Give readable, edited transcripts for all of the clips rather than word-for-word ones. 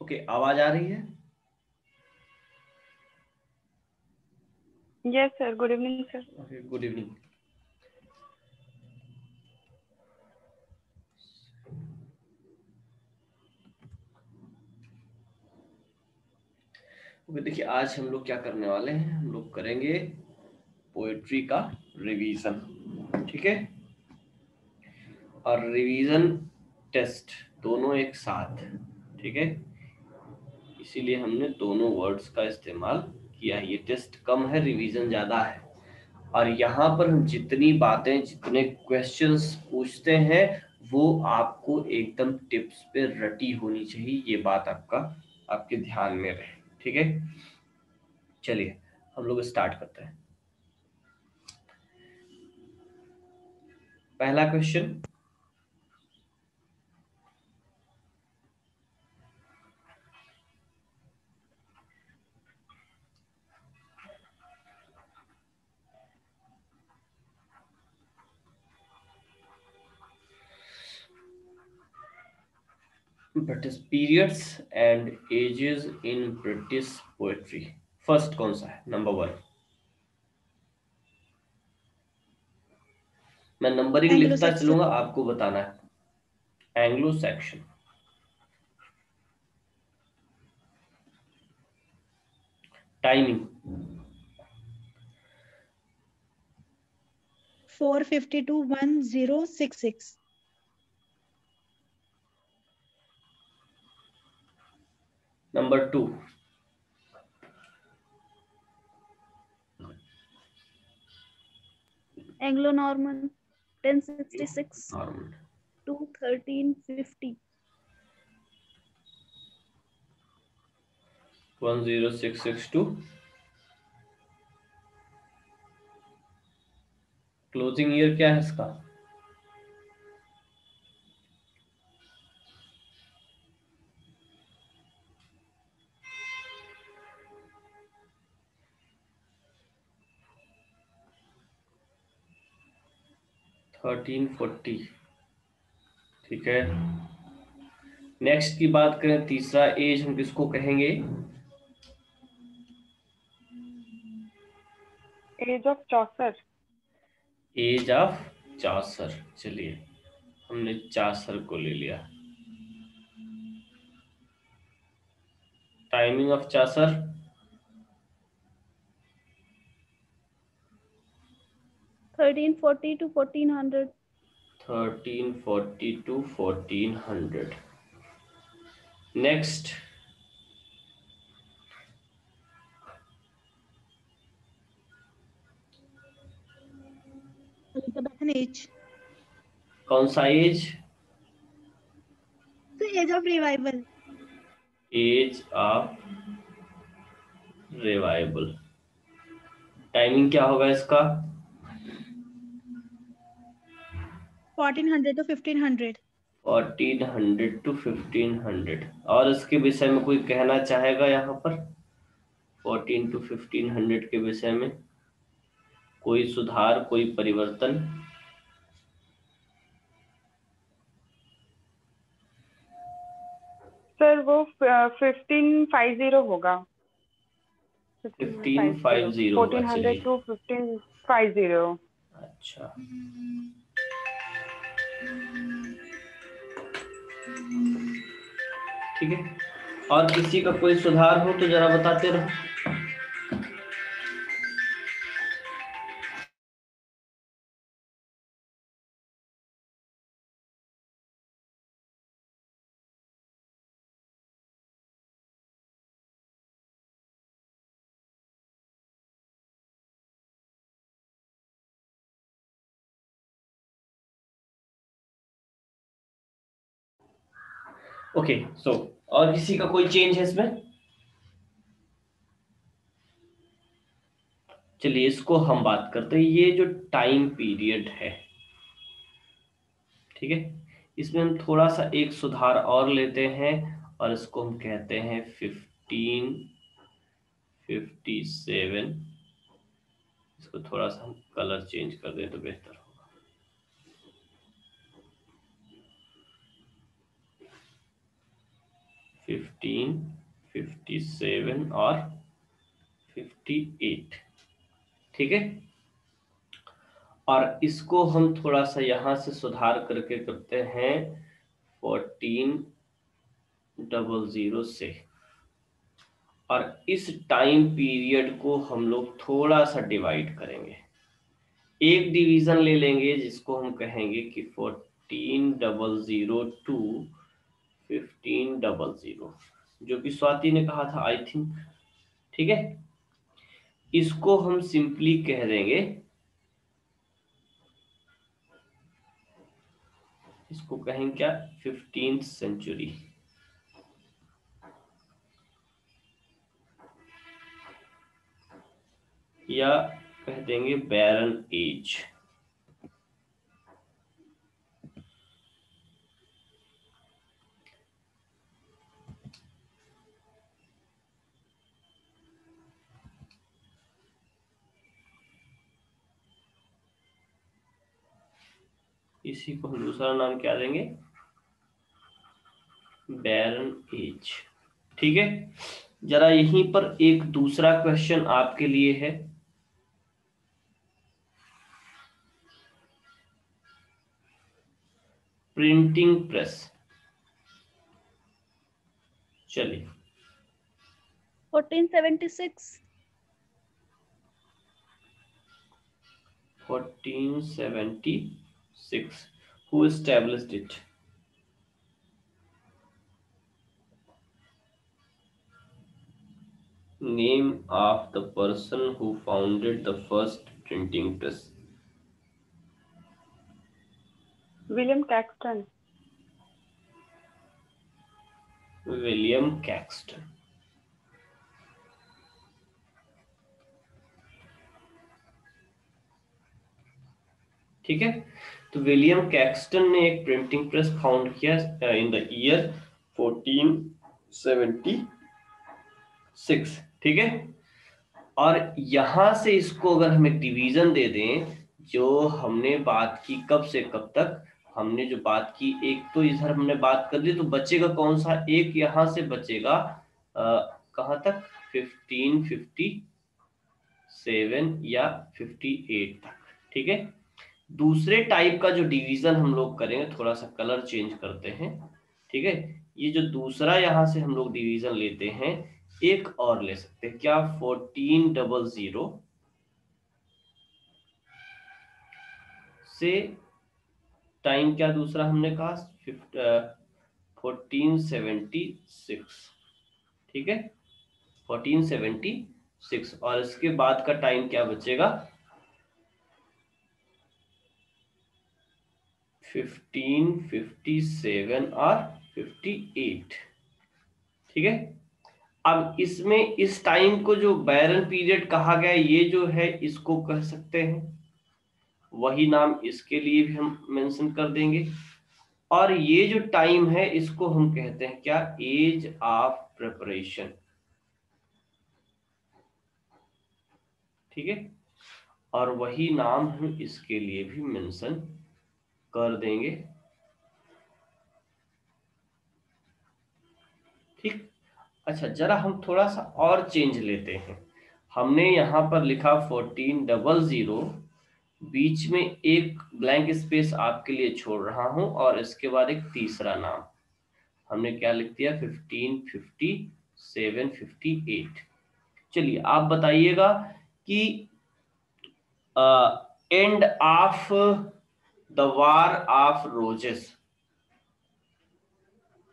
Okay, आवाज आ रही है? Yes sir, good evening sir. Okay, good evening. Okay, देखिए आज हम लोग क्या करने वाले हैं, हम लोग करेंगे पोएट्री का रिवीजन, ठीक है? और रिवीजन टेस्ट दोनों एक साथ, ठीक है? इसीलिए हमने दोनों वर्ड्स का इस्तेमाल किया है। ये टेस्ट कम है, रिवीजन ज्यादा है। और यहाँ पर हम जितनी बातें, जितने क्वेश्चंस पूछते हैं वो आपको एकदम टिप्स पे रटी होनी चाहिए। ये बात आपके ध्यान में रहे, ठीक है? चलिए हम लोग स्टार्ट करते हैं। पहला question, British periods and ages in British poetry. First कौन सा है? नंबर 1। मैं नंबरिंग एंग्लो लिखता सेक्शन। चलूंगा, आपको बताना है। Anglo Saxon. Timing 450 to 1066। Number 2। Anglo Norman 1066 normal to 1350। 10662। Closing year क्या है इसका? थर्टीन 40। ठीक है, नेक्स्ट की बात करें, तीसरा एज हम किसको कहेंगे? Age of Chaucer. Age of Chaucer. चलिए हमने चासर को ले लिया। Timing of Chaucer 1340 to 1400। 1340 to 1400। Next, Elizabethan age. कौन सा एज? तो age of revival. Age of revival. Timing क्या होगा इसका? 1400 to 1500। 1400 to 1500। और इसके विषय में कोई कहना चाहेगा यहाँ पर? 14 to 1500 के विषय में कोई सुधार, कोई परिवर्तन? सर वो 1550 होगा। 1550 होगा। 1400 चलिए, to 1550। अच्छा, ठीक है। और किसी का कोई सुधार हो तो जरा बताते रहो। ओके, सो और किसी का कोई चेंज है इसमें? चलिए इसको हम बात करते हैं। ये जो टाइम पीरियड है, ठीक है, इसमें हम थोड़ा सा एक सुधार और लेते हैं और इसको हम कहते हैं 1557। इसको थोड़ा सा हम कलर चेंज कर दें तो बेहतर होगा। 15, 57 और 58। ठीक है, और इसको हम थोड़ा सा यहाँ से सुधार करके करते हैं 1400 से, और इस टाइम पीरियड को हम लोग थोड़ा सा डिवाइड करेंगे। एक डिवीजन ले लेंगे जिसको हम कहेंगे कि 1400 to 1500, जो कि स्वाति ने कहा था आई थिंक। ठीक है, इसको हम सिंपली कह देंगे, इसको कहेंगे क्या, 15th सेंचुरी, या कह देंगे बैरन एज। इसी को हम दूसरा नाम क्या देंगे, बैरन एज। ठीक है, जरा यहीं पर एक दूसरा क्वेश्चन आपके लिए है। प्रिंटिंग प्रेस, चलिए 1476 1476, who established it? Name of the person who founded the first printing press. William Caxton. William Caxton. ठीक है, तो विलियम कैक्सटन ने एक प्रिंटिंग प्रेस फाउंड किया इन द ईयर 1476। ठीक है, और यहां से इसको अगर हम एक डिवीजन दे दें, जो हमने बात की कब से कब तक, हमने जो बात की, एक तो इधर हमने बात कर ली, तो बचेगा कौन सा, एक यहां से बचेगा कहां तक, 1557 या 58 तक। ठीक है, दूसरे टाइप का जो डिवीजन हम लोग करेंगे, थोड़ा सा कलर चेंज करते हैं। ठीक है, ये जो दूसरा यहां से हम लोग डिवीजन लेते हैं, एक और ले सकते हैं क्या, 1400 से टाइम क्या दूसरा हमने कहा 1476। ठीक है, 1476, और इसके बाद का टाइम क्या बचेगा, 1557 और 58। ठीक है, अब इसमें इस टाइम को जो बैरन पीरियड कहा गया, ये जो है इसको कह सकते हैं, वही नाम इसके लिए भी हम मेंशन कर देंगे। और ये जो टाइम है इसको हम कहते हैं क्या, एज ऑफ प्रिपरेशन। ठीक है, और वही नाम हम इसके लिए भी मेंशन कर देंगे। ठीक, अच्छा जरा हम थोड़ा सा और चेंज लेते हैं। हमने यहां पर लिखा 1400, बीच में एक ब्लैंक स्पेस आपके लिए छोड़ रहा हूं, और इसके बाद एक तीसरा नाम हमने क्या लिख दिया, 1557, 58। चलिए आप बताइएगा कि end of the war of roses,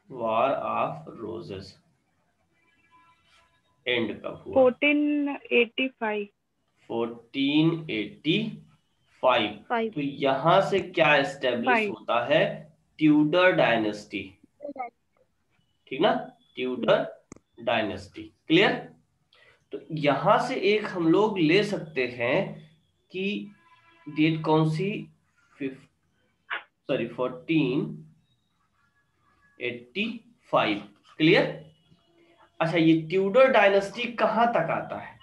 war of roses and कब हुआ, 1485। 1485। तो यहां से क्या एस्टेब्लिश होता है, ट्यूडर डायनेस्टी। ठीक ना, ट्यूडर डायनेस्टी, क्लियर। तो यहां से एक हम लोग ले सकते हैं कि डेट कौन सी, 1485, क्लियर। अच्छा, ये ट्यूडर डायनेस्टी कहां तक आता है,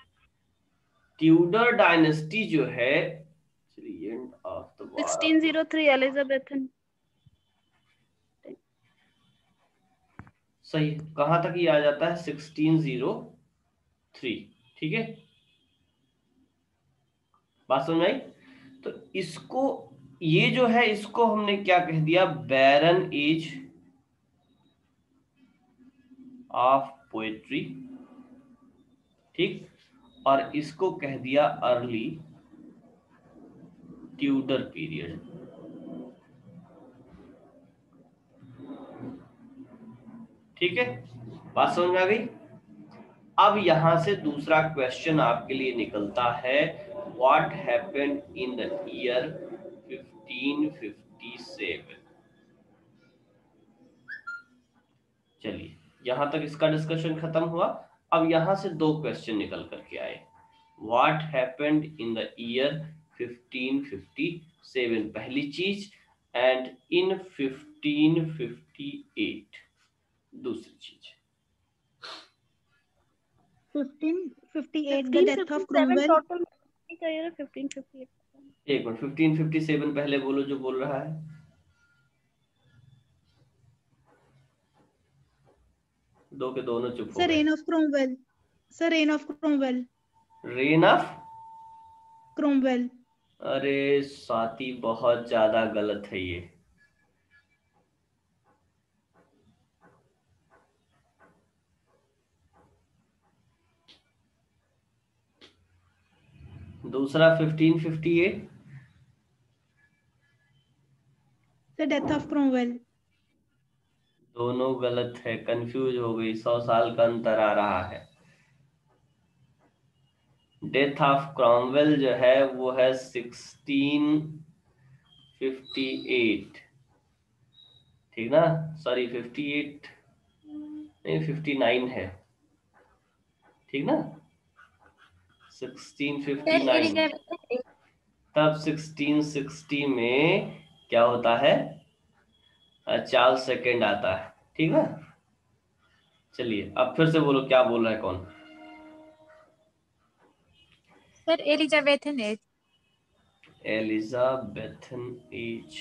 ट्यूडर डायनेस्टी जो है, end of the war 1603 Elizabethan सही। कहां तक ये आ जाता है? 1603। ठीक है, बात समझ आई? तो इसको, ये जो है इसको हमने क्या कह दिया? बैरन एज ऑफ पोएट्री। ठीक, और इसको कह दिया अर्ली ट्यूडर पीरियड। ठीक है, बात समझ में आ गई? अब यहां से दूसरा क्वेश्चन आपके लिए निकलता है, what happened in the year 1557। चलिए, यहां तक इसका डिस्कशन खत्म हुआ। अब यहां से दो क्वेश्चन निकल करके आए। What happened in the year 1557 पहली चीज, एंड इन 1558 दूसरी चीज। 1558 the death of 1557 Cromwell. Total का ईयर 1558। एक मिनट, 1557 पहले बोलो जो बोल रहा है। दो के दोनों चुप हो Sir, गए। reign of Cromwell. Sir, reign of Cromwell. Rain of Cromwell. अरे स्वाति, बहुत ज्यादा गलत है ये। दूसरा 1558 The death of Cromwell. दोनों गलत है, कंफ्यूज हो गई, 100 साल का अंतर आ रहा है। डेथ ऑफ क्रॉमवेल जो है वो है 1658। ठीक ना? सॉरी 58 नहीं, 59 है। ठीक ना? 1659। तब 1660 में क्या होता है? चार्ल्स सेकेंड आता है। ठीक है, चलिए अब फिर से बोलो, क्या बोल रहा है कौन? Sir Elizabethan age. Elizabethan age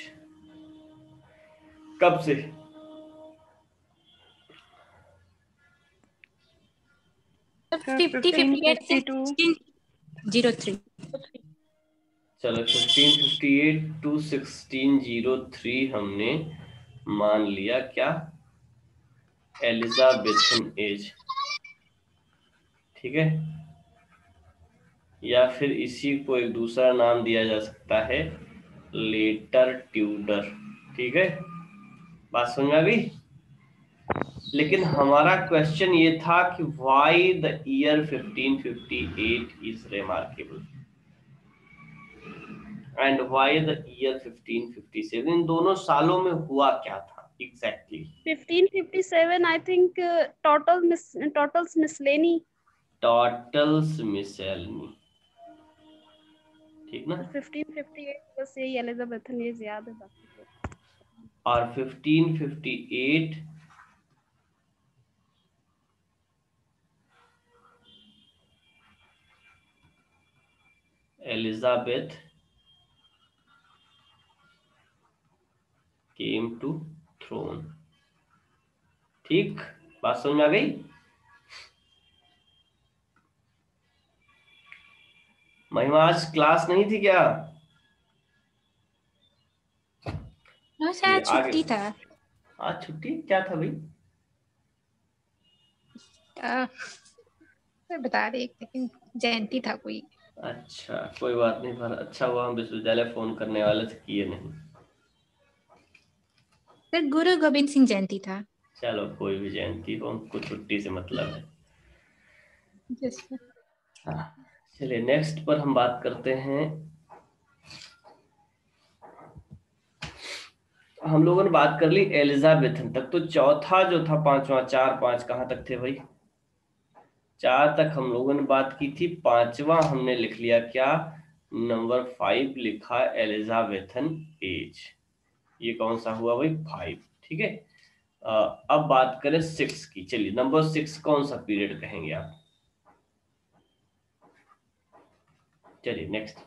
कब से? Sir, 5058 से 1552. 1603। चलो 1558 to 1603 हमने मान लिया क्या? Elizabethan age. ठीक है, या फिर इसी को एक दूसरा नाम दिया जा सकता है, लेटर ट्यूडर। ठीक है, बात समझ में आ गई? लेकिन हमारा क्वेश्चन ये था कि why the year 1558 is remarkable and why the year 1557। इन दोनों सालों में हुआ क्या था exactly? 1557 I think Tottel's Miscellany. Tottel's Miscellany. ठीक ना? 1558 बस यही एलिजाबेथन एज याद है, बाकी तो और 1558 एलिजाबेथ केम टू थ्रोन। ठीक, बात समझ में आ गई? महिमा आज क्लास नहीं थी क्या? शायद छुट्टी था। आज छुट्टी क्या था भाई? मैं बता रही, लेकिन जयंती था कोई। अच्छा कोई बात नहीं, पर अच्छा हुआ हम विश्वविद्यालय फोन करने वाले थे, किए नहीं। सर गुरु गोविंद सिंह जयंती था। चलो कोई भी जयंती हो, हमको छुट्टी से मतलब है। हाँ, चलिए नेक्स्ट पर हम बात करते हैं। हम लोगों ने बात कर ली एलिजाबेथन तक, तो चौथा जो था, पांचवा, 4 5 कहाँ तक थे भाई? 4 तक हम लोगों ने बात की थी। पांचवा हमने लिख लिया क्या? नंबर 5 लिखा एलिजाबेथन एज। ये कौन सा हुआ भाई? 5। ठीक है, अब बात करें 6 की। चलिए नंबर 6 कौन सा पीरियड कहेंगे आप? चलिए नेक्स्ट।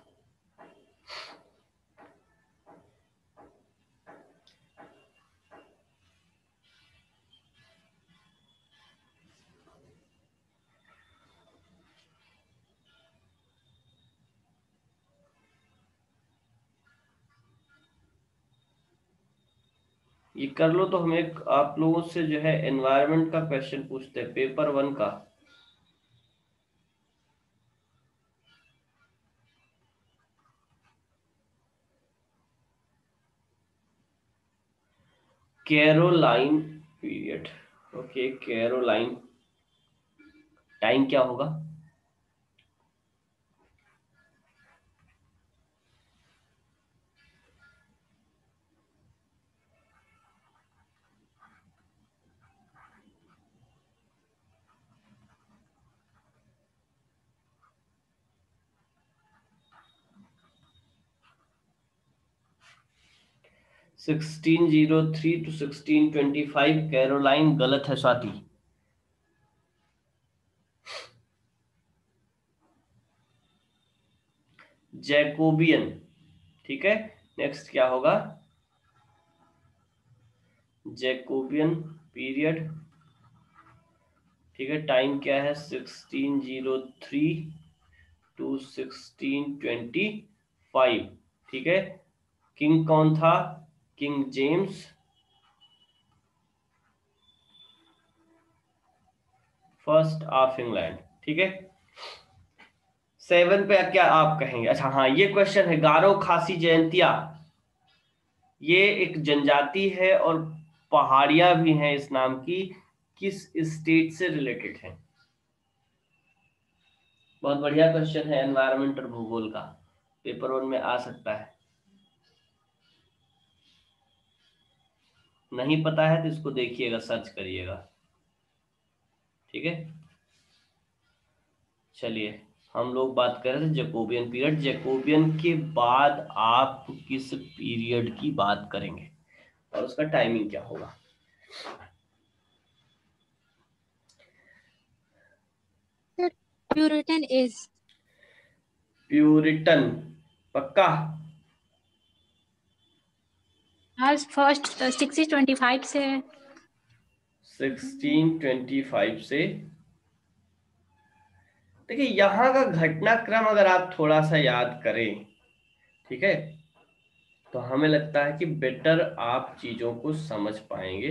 ये कर लो तो हमें आप लोगों से जो है एनवायरनमेंट का क्वेश्चन पूछते हैं, पेपर 1 का। Caroline period. Okay, Caroline time क्या होगा? Sixteen 03 to 1625। कैरोलाइन गलत है स्वाति। जैकोबियन, ठीक है। नेक्स्ट क्या होगा? जैकोबियन पीरियड, ठीक है। टाइम क्या है? 1603 to 1625, ठीक है। किंग कौन था? King James first of England, ठीक है। 7 पे क्या आप कहेंगे? अच्छा हाँ, ये क्वेश्चन है, गारो खासी जयंतिया, ये एक जनजाति है और पहाड़ियां भी हैं इस नाम की, किस स्टेट से रिलेटेड है? बहुत बढ़िया क्वेश्चन है, एनवायरमेंट और भूगोल का, पेपर 1 में आ सकता है। नहीं पता है तो इसको देखिएगा, सर्च करिएगा, ठीक है। चलिए, हम लोग बात कर रहे थे जैकोबियन पीरियड। जैकोबियन के बाद आप किस पीरियड की बात करेंगे और उसका टाइमिंग क्या होगा? Puritan as. प्यूरिटन पक्का? आज फर्स्ट 1625 से। 1625 से। देखिए, यहाँ का घटनाक्रम अगर आप थोड़ा सा याद करें, ठीक है, तो हमें लगता है कि बेटर आप चीजों को समझ पाएंगे।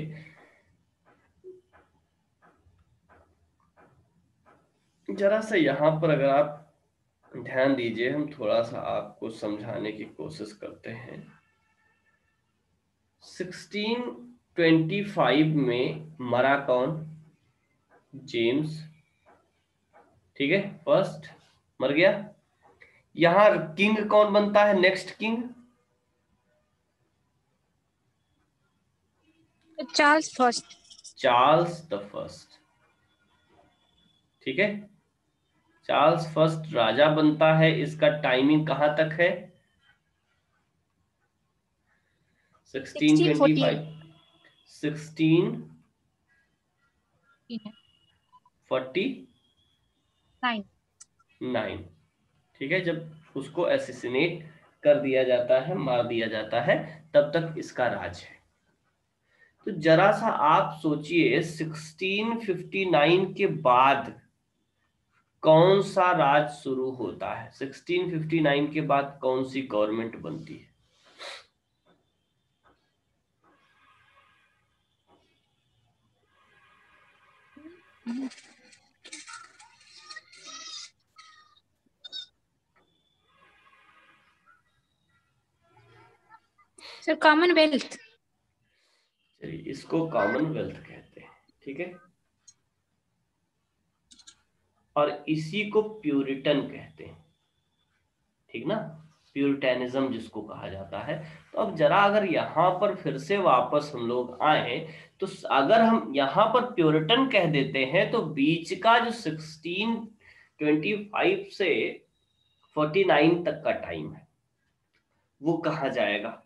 जरा सा यहाँ पर अगर आप ध्यान दीजिए, हम थोड़ा सा आपको समझाने की कोशिश करते हैं। 1625 में मरा कौन? जेम्स, ठीक है, फर्स्ट मर गया। यहां किंग कौन बनता है? Next king Charles first. Charles the first, ठीक है। चार्ल्स फर्स्ट राजा बनता है। इसका टाइमिंग कहां तक है? 1625 1649, ठीक है। जब उसको एसिसिनेट कर दिया जाता है, मार दिया जाता है, तब तक इसका राज है। तो जरा सा आप सोचिए, 1659 के बाद कौन सा राज शुरू होता है? 1659 के बाद कौन सी गवर्नमेंट बनती है? Sir Commonwealth. चलिए, इसको कॉमनवेल्थ कहते हैं, ठीक है। और इसी को प्यूरिटन कहते हैं, ठीक ना, प्यूरिटेनिज्म जिसको कहा जाता है। तो अब जरा अगर यहाँ पर फिर से वापस हम लोग आए, तो अगर हम यहाँ पर प्यूरिटन कह देते हैं, तो बीच का जो 1625 से 49 तक का टाइम है, वो कहाँ जाएगा?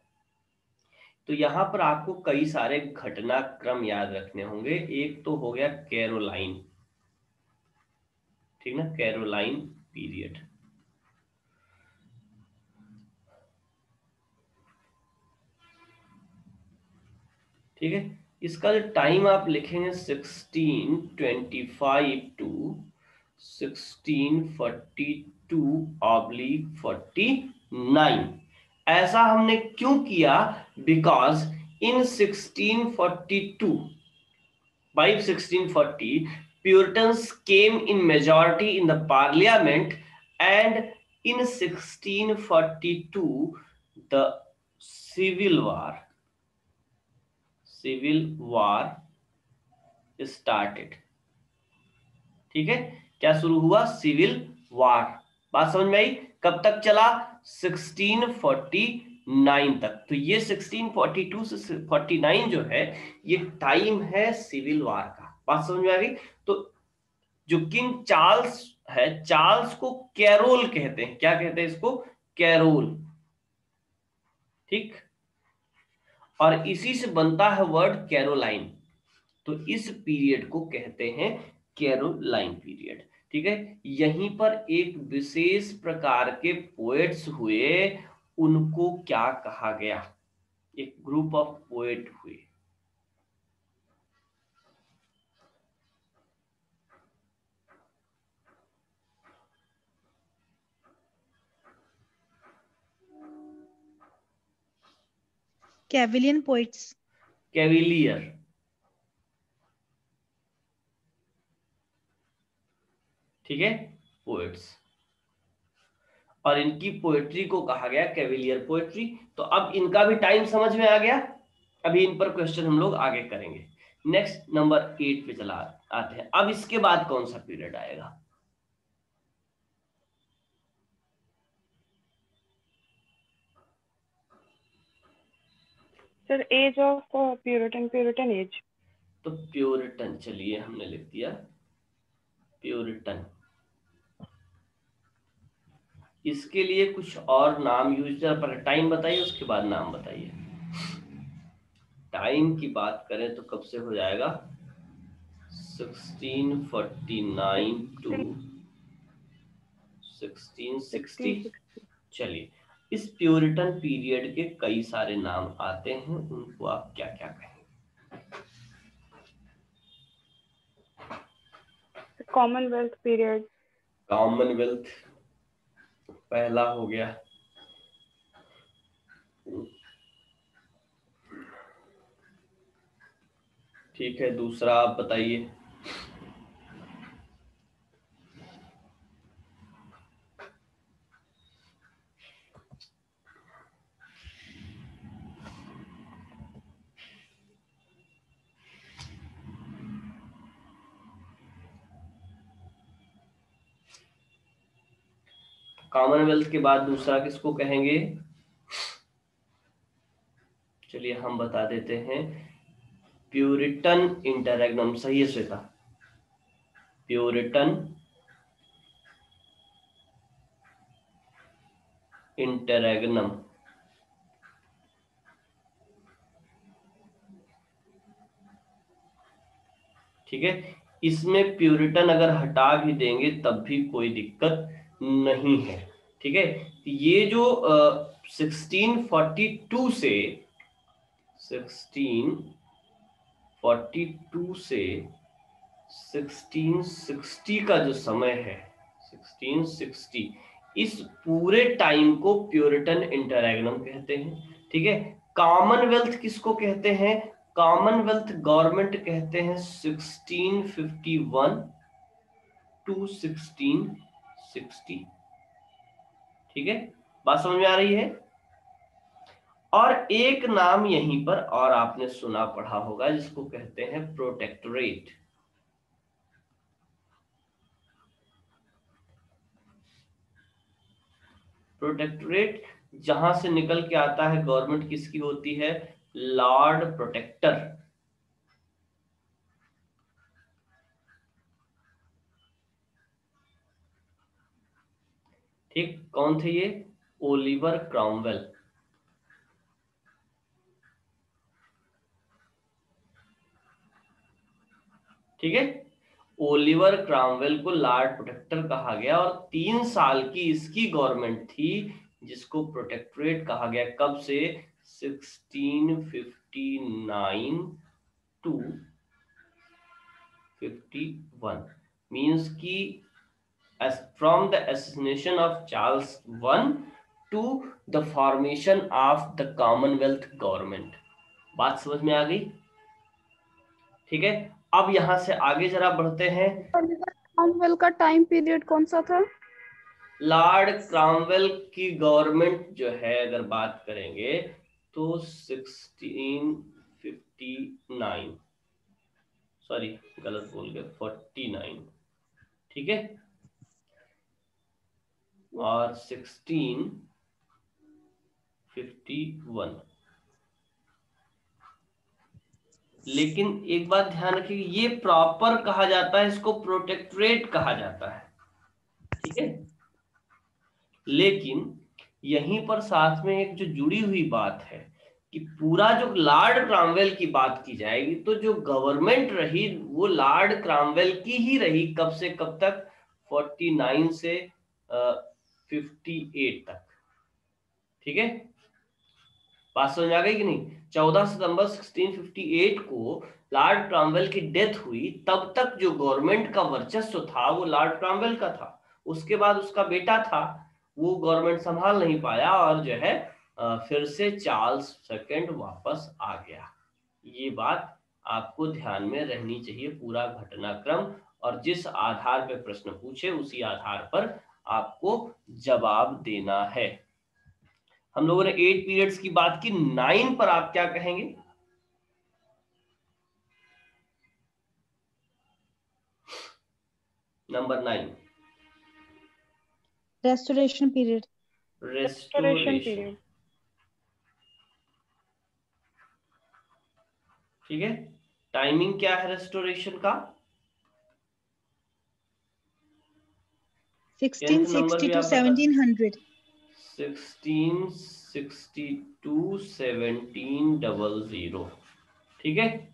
तो यहाँ पर आपको कई सारे घटनाक्रम याद रखने होंगे। एक तो हो गया कैरोलाइन, ठीक ना, कैरोलाइन पीरियड, ठीक है। इसका जो टाइम आप लिखेंगे 1625 टू 1642/49। ऐसा हमने क्यों किया? Because in 1642, by 1640, Puritans came in majority in the parliament, and in 1642 the civil war started. ठीक है, क्या शुरू हुआ? Civil war. बात समझ में आई? कब तक चला? 1649 तक। तो ये 1642 से 49 जो है ये टाइम है सिविल वार का। बात समझ में आ गई? तो जो किंग चार्ल्स है, चार्ल्स को कैरोल कहते हैं। क्या कहते हैं इसको? कैरोल। ठीक, और इसी से बनता है वर्ड कैरोलाइन। तो इस पीरियड को कहते हैं कैरोलाइन पीरियड। ठीक है, यहीं पर एक विशेष प्रकार के पोएट्स हुए, उनको क्या कहा गया? एक ग्रुप ऑफ पोएट हुए। Cavalian poets. कैविलियर। ठीक है, पोएट्स, और इनकी पोएट्री को कहा गया कैविलियर पोएट्री। तो अब इनका भी टाइम समझ में आ गया। अभी इन पर क्वेश्चन हम लोग आगे करेंगे। नेक्स्ट नंबर 8 पे चला आते हैं। अब इसके बाद कौन सा पीरियड आएगा? Sir age of Puritan age. तो प्यूरिटन, चलिए हमने लिख दिया प्यूरिटन। इसके लिए कुछ और नाम यूज पर टाइम बताइए, उसके बाद नाम बताइए। टाइम की बात करें तो कब से हो जाएगा? 1649 टू 1660। चलिए, इस प्यूरिटन पीरियड के कई सारे नाम आते हैं, उनको आप क्या क्या कहेंगे? Commonwealth period. कॉमनवेल्थ पहला हो गया। ठीक है, दूसरा आप बताइए। कॉमनवेल्थ के बाद दूसरा किसको कहेंगे? चलिए हम बता देते हैं, प्यूरिटन इंटररेग्नम। सही है श्वेता, प्यूरिटन इंटररेग्नम। ठीक है, इसमें प्यूरिटन अगर हटा भी देंगे तब भी कोई दिक्कत नहीं है। ठीक है, ये जो 1642 से 1660 का जो समय है, 1660, इस पूरे टाइम को प्यूरिटन इंटररेग्नम कहते हैं। ठीक है, कॉमनवेल्थ किसको कहते हैं? कॉमनवेल्थ गवर्नमेंट कहते हैं 1651 टू 1660। ठीक है, बात समझ में आ रही है? और एक नाम यहीं पर और आपने सुना पढ़ा होगा, जिसको कहते हैं प्रोटेक्टोरेट। प्रोटेक्टोरेट जहां से निकल के आता है, गवर्नमेंट किसकी होती है? Lord Protector. ठीक, कौन थे ये? Oliver Cromwell. ठीक है, ओलिवर क्रॉमवेल को लॉर्ड प्रोटेक्टर कहा गया, और 3 साल की इसकी गवर्नमेंट थी, जिसको प्रोटेक्टोरेट कहा गया। कब से? 1659 टू 51। मीन्स की as from the assassination of Charles I to the formation of the Commonwealth government। बात समझ में आ गई? ठीक है, अब यहां से आगे जरा बढ़ते हैं। क्रामवेल का टाइम पीरियड कौन सा था? लॉर्ड क्रामवेल की गवर्नमेंट जो है अगर बात करेंगे तो 1659, सॉरी गलत बोल गए, 49, ठीक है, और 1651। लेकिन एक बात ध्यान रखिए, ये प्रॉपर कहा जाता है, इसको प्रोटेक्टोरेट कहा जाता है, ठीक है। लेकिन यहीं पर साथ में एक जो जुड़ी हुई बात है कि पूरा जो लॉर्ड क्रामवेल की बात की जाएगी तो जो गवर्नमेंट रही वो लॉर्ड क्रामवेल की ही रही, कब से कब तक, 49 से 58 तक, ठीक है। बात समझ आ गई कि नहीं? 14 सितंबर 1658 को लॉर्ड क्रामवेल की डेथ हुई, तब तक जो गवर्नमेंट का वर्चस्व था वो लॉर्ड क्रामवेल का था। उसके बाद उसका बेटा था, वो गवर्नमेंट संभाल नहीं पाया और जो है फिर से चार्ल्स सेकंड वापस आ गया। ये बात आपको ध्यान में रहनी चाहिए, पूरा घटनाक्रम, और जिस आधार पे प्रश्न पूछे उसी आधार पर आपको जवाब देना है। हम लोगों ने 8 पीरियड्स की बात की, 9 पर आप क्या कहेंगे? Number 9, Restoration period. Restoration restoration, period. ठीक है। टाइमिंग क्या है रेस्टोरेशन का? 1660 to 1700. 1662 1700, ठीक है।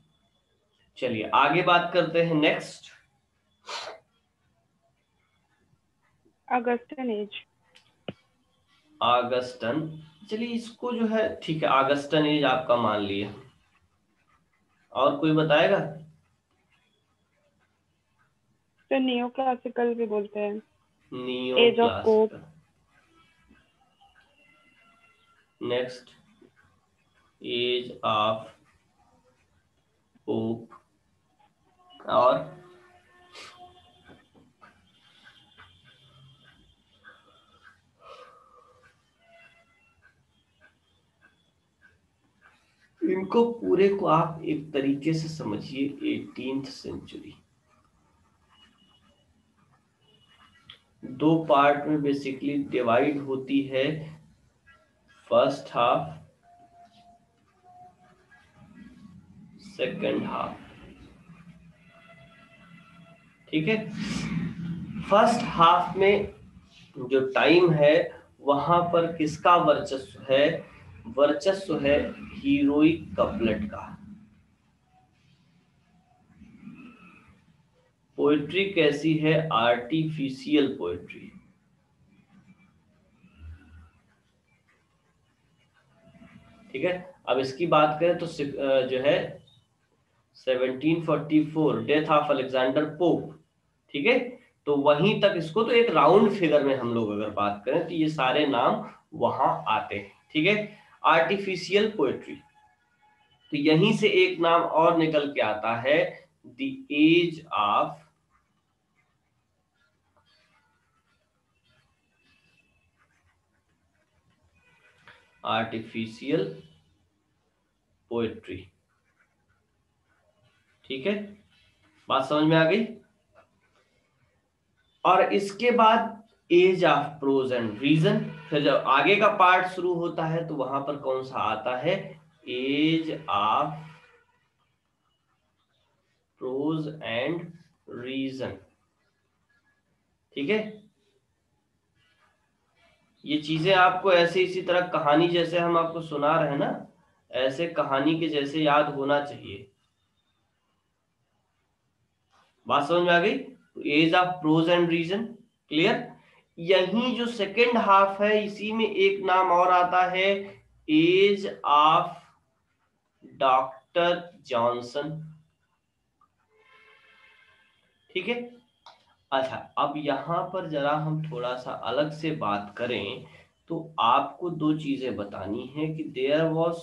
चलिए आगे बात करते हैं। Next, Augustan age. ऑगस्टन, चलिए इसको जो है ठीक है, ऑगस्टन एज आपका मान लिया। और कोई बताएगा? तो नियो क्लासिकल भी बोलते हैं. Neo Age of Pope. Classical. Next, age of Pope. और इनको पूरे को आप एक तरीके से समझिए 18th सेंचुरी। दो पार्ट में बेसिकली डिवाइड होती है, फर्स्ट हाफ, सेकंड हाफ, ठीक है। फर्स्ट हाफ में जो टाइम है वहां पर किसका वर्चस्व है? वर्चस्व है हीरोइक कपलेट का। पोएट्री कैसी है? आर्टिफिशियल पोएट्री, ठीक है। अब इसकी बात करें तो जो है 1744 डेथ ऑफ अलेक्जेंडर पोप, ठीक है। तो वहीं तक इसको तो एक राउंड फिगर में हम लोग अगर बात करें तो ये सारे नाम वहां आते हैं, ठीक है। आर्टिफिशियल पोएट्री, तो यहीं से एक नाम और निकल के आता है, the age of artificial poetry, ठीक है। बात समझ में आ गई? और इसके बाद age of prose and reason. फिर जब आगे का पार्ट शुरू होता है तो वहां पर कौन सा आता है? Age of prose and reason, ठीक है। ये चीजें आपको ऐसे इसी तरह कहानी जैसे हम आपको सुना रहे हैं ना, ऐसे कहानी के जैसे याद होना चाहिए। बात समझ में आ गई? Age of prose and reason, clear. यही जो सेकेंड हाफ है इसी में एक नाम और आता है, एज ऑफ डॉक्टर जॉनसन, ठीक है। अच्छा, अब यहां पर जरा हम थोड़ा सा अलग से बात करें तो आपको दो चीजें बतानी है कि there was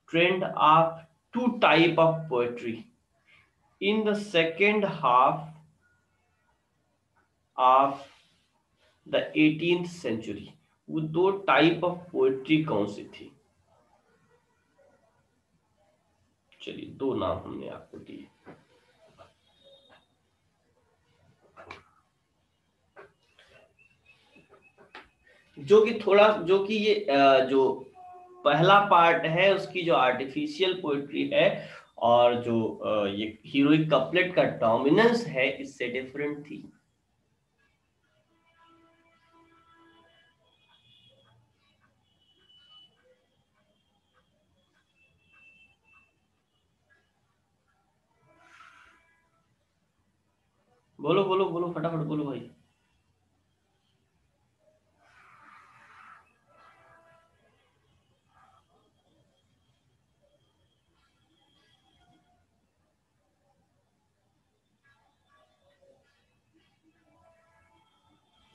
trend of two type of poetry in the second half of the 18th century. वो दो टाइप ऑफ पोएट्री कौन सी थी? चलिए दो नाम हमने आपको दिए। जो कि ये जो पहला पार्ट है उसकी जो आर्टिफिशियल पोएट्री है और जो ये हीरोइक कपलेट का डोमिनेंस है इससे डिफरेंट थी। बोलो बोलो बोलो फटाफट बोलो भाई।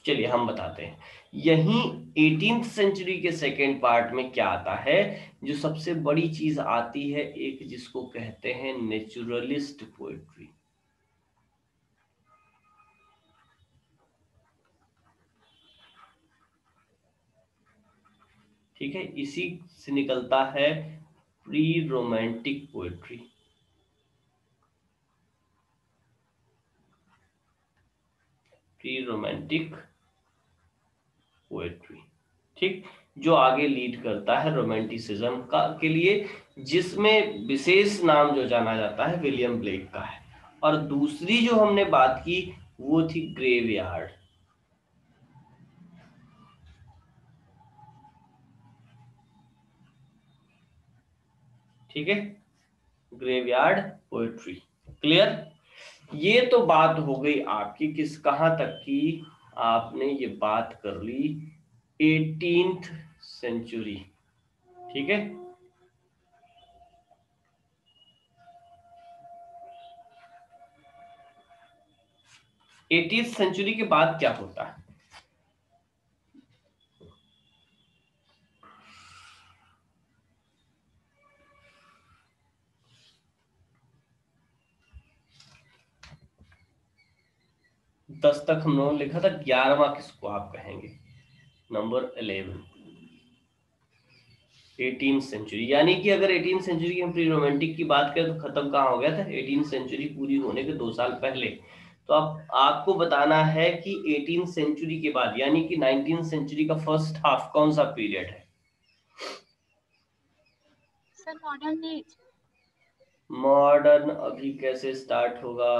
चलिए हम बताते हैं। यही 18th सेंचुरी के सेकेंड पार्ट में क्या आता है, जो सबसे बड़ी चीज आती है एक, जिसको कहते हैं नेचुरलिस्ट पोएट्री। ठीक है, इसी से निकलता है pre romantic poetry. Pre romantic poetry, ठीक, जो आगे लीड करता है रोमांटिसिज्म का के लिए, जिसमें विशेष नाम जो जाना जाता है विलियम ब्लेक का है। और दूसरी जो हमने बात की वो थी ग्रेवयार्ड। ठीक है, ग्रेवयार्ड पोएट्री। क्लियर? ये तो बात हो गई आपकी किस कहां तक की, आपने ये बात कर ली 18th सेंचुरी। ठीक है, एटीथ सेंचुरी के बाद क्या होता है? दस तक हम लोगों ने लिखा था, 11वां किसको आप कहेंगे? Number 11, 18th century. यानी कि अगर 18th सेंचुरी की हम प्री रोमांटिक की बात करें तो खत्म कहाँ हो गया था? 18th सेंचुरी पूरी होने के 2 साल पहले। तो अब आपको बताना है कि 18th सेंचुरी के बाद यानी कि 19th सेंचुरी का फर्स्ट हाफ कौन सा पीरियड है? Sir modern age. मॉडर्न अभी कैसे स्टार्ट होगा?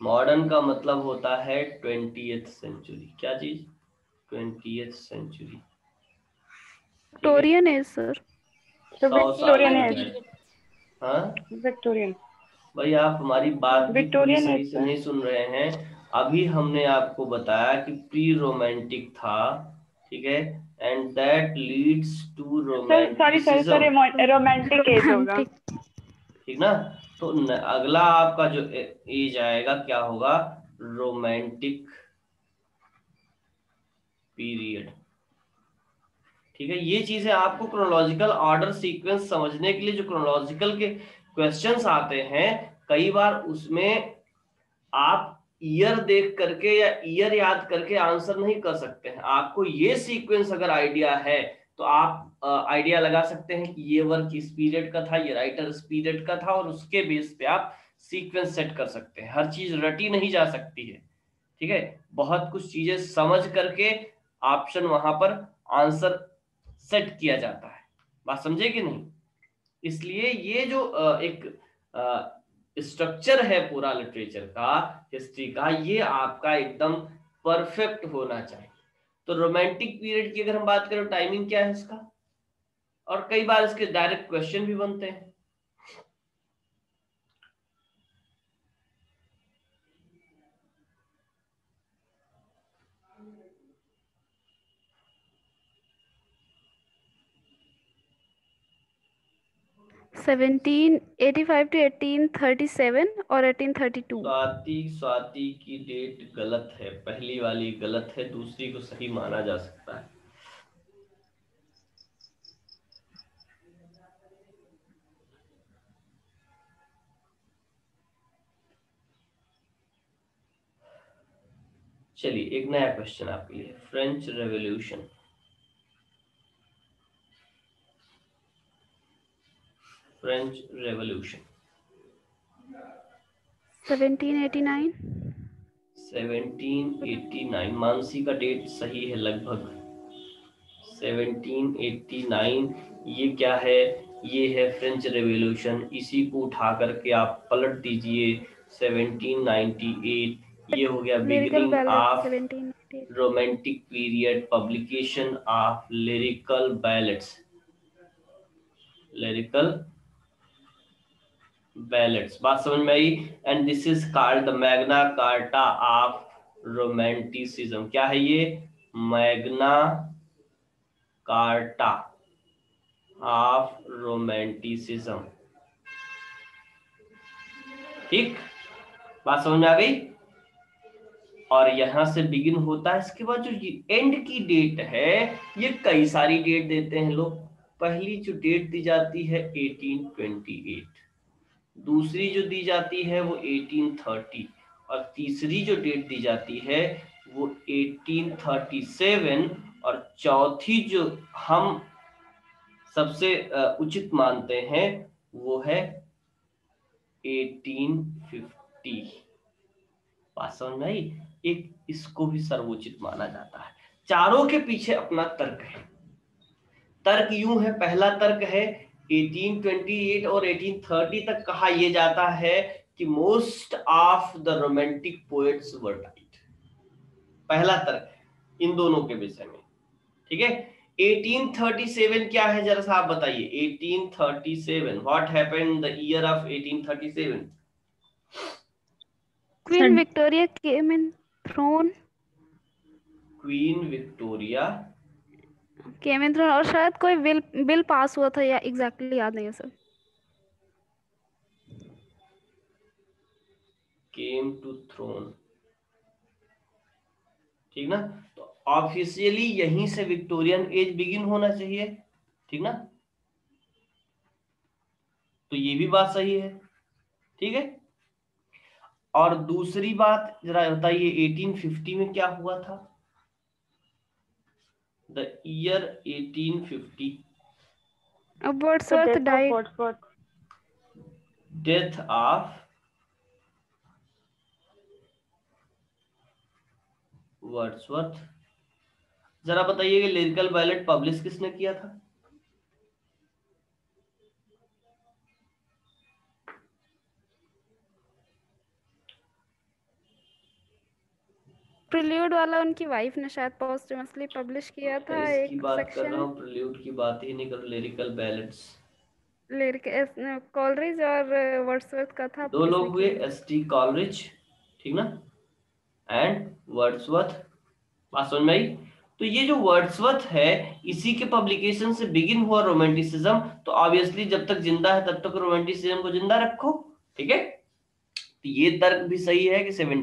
मॉडर्न का मतलब होता है 20th सेंचुरी। क्या चीज? 20th century. Victorian age sir. Victorian age. Age. हाँ विक्टोरियन। भाई आप हमारी बात भी पूरी विक्टोरियन सही एज से सर। नहीं सुन रहे हैं। अभी हमने आपको बताया कि प्री रोमांटिक था, ठीक है, and that leads to sir sorry romanticism. Romantic age होगा। ठीक ना? तो अगला आपका जो एज आएगा क्या होगा? Romantic period. ठीक है, ये चीजें आपको क्रोनोलॉजिकल ऑर्डर सीक्वेंस समझने के लिए, जो क्रोनोलॉजिकल के क्वेश्चंस आते हैं कई बार, उसमें आप ईयर देख करके या ईयर याद करके आंसर नहीं कर सकते हैं। आपको ये सीक्वेंस अगर आइडिया है तो आप आइडिया लगा सकते हैं कि ये वर्क इस पीरियड का था, ये राइटर इस पीरियड का था, और उसके बेस पे आप सीक्वेंस सेट कर सकते हैं। हर चीज रटी नहीं जा सकती है। ठीक है, बहुत कुछ चीजें समझ करके ऑप्शन वहां पर आंसर सेट किया जाता है। बात समझे कि नहीं? इसलिए ये जो एक स्ट्रक्चर है पूरा लिटरेचर का, हिस्ट्री का, ये आपका एकदम परफेक्ट होना चाहिए। तो रोमांटिक पीरियड की अगर हम बात करें, टाइमिंग क्या है इसका, और कई बार इसके डायरेक्ट क्वेश्चन भी बनते हैं। सेवनटीन 85 to 1837 और 1832। स्वाति की डेट गलत है, पहली वाली गलत है, दूसरी को सही माना जा सकता है। चलिए एक नया क्वेश्चन आपके लिए, French revolution. French revolution 1789। 1789, Mansi का डेट सही है लगभग। 1789 ये क्या है? ये है फ्रेंच रेवोल्यूशन। इसी को उठा करके आप पलट दीजिए 1798, ये हो गया lyrical beginning ballad of 1788। Romantic period, publication of lyrical ballads. Lyrical ballads, बात समझ में आई? And this is called the Magna Carta of romanticism. क्या है ये? Magna Carta of romanticism. ठीक, बात समझ में आ गई? और यहां से बिगिन होता है। इसके बाद जो एंड की डेट है, ये कई सारी डेट देते हैं लोग। पहली जो डेट दी जाती है 1828, दूसरी जो दी जाती है वो 1830, और तीसरी जो डेट दी जाती है वो 1837, और चौथी जो हम सबसे उचित मानते हैं वो है 1850। बात समझ में आई? एक इसको भी सर्वोचित माना जाता है। चारों के पीछे अपना तर्क है। तर्क यूं है, पहला तर्क है 1828 और 1830 तक कहा यह जाता है कि most of the romantic poets were died. पहला तर्क है इन दोनों के विषय में। ठीक है, 1837 क्या है जरा सा आप बताइए। 1837 what happened in the year of 1837? Queen Victoria came in throne. Queen Victoria came in throne, और शायद कोई बिल पास हुआ था, या एग्जैक्टली याद नहीं है सर। केम टू थ्रोन, ठीक ना? तो ऑफिशियली यहीं से विक्टोरियन एज बिगिन होना चाहिए, ठीक ना? तो ये भी बात सही है, ठीक है। और दूसरी बात जरा बताइए 1850 में क्या हुआ था? The year 1850, Wordsworth died. Death of Wordsworth. जरा बताइए कि लिरिकल बैलेट पब्लिश किसने किया था? प्रिल्यूड वाला उनकी वाइफ ने शायद पोस्टमसली पब्लिश किया था इसकी एक बात कर रहा सेक्शन। हूँ, प्रिल्यूड की बात ही नहीं कर, लिरिकल बैलेट्स। लिरिक कॉलरिज और वर्ड्सवर्थ का था। दो लोग हुए, किसने एस.टी. कॉलरिज, ठीक ना, एंड वर्ड्सवर्थ। बात समझ में आई? तो ये जो वर्ड्सवर्थ है, इसी के पब्लिकेशन से बिगिन हुआ रोमांटिसिज्म। तो ऑब्वियसली जब तक जिंदा है तब तक रोमांटिसिज्म को जिंदा रखो, ठीक है। तो ये तर्क भी सही है कि 70